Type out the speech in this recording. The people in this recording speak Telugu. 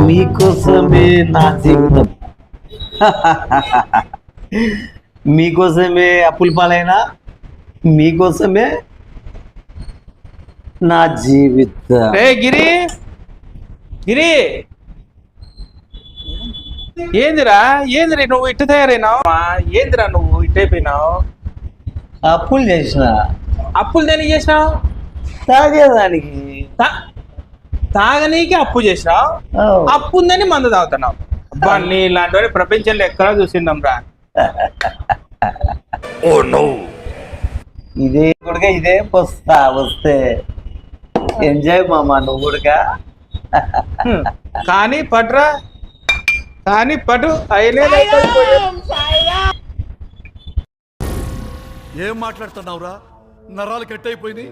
మీకోసమే నా జీవితం. మీకోసమే అప్పుల పాలైనా, మీకోసమే నా జీవితం. గిరి గిరి ఏందిరా నువ్వు ఇట్టు తయారైనావు? ఏందిరా నువ్వు ఇట్టయిపోయినావు? అప్పులు చేసిన. అప్పులు దేనికి చేసినావు? తాగేదానికి. తాగనీకి అప్పు చేసినావు, అప్పు ఉందని మందు తాగుతున్నావు. అబ్బా, నీ ఇలాంటి వాడి ప్రపంచంలో ఎక్కడా చూసిందాం రా. ఇదే కూడా ఇదే వస్తే ఎంజాయ్ మామా నువ్వు కూడా. కానీ పట్రా, కానీ పటు ఏం మాట్లాడుతున్నావురా? నరాలు కట్ అయిపోయింది.